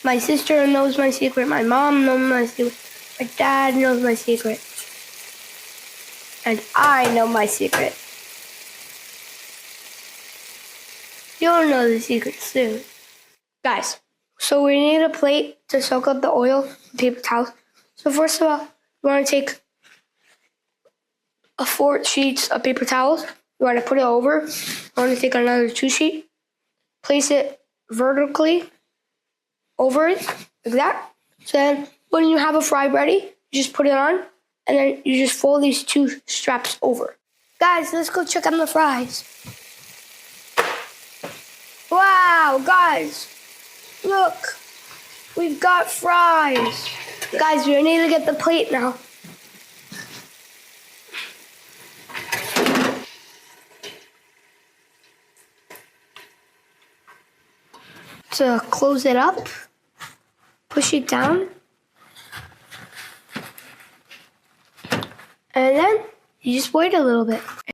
My sister knows my secret. My mom knows my secret. My dad knows my secret. And I know my secret. You'll know the secret soon. Guys, so we need a plate to soak up the oil and paper towels. So first of all, you want to take 4 sheets of paper towels. You want to put it over. You want to take another 2 sheet. Place it vertically over it, like that. So then when you have a fry ready, you just put it on, and then you just fold these 2 straps over. Guys, let's go check on the fries. Wow, guys, look, we've got fries. Guys, we need to get the plate now. To close it up, push it down, and then you just wait a little bit.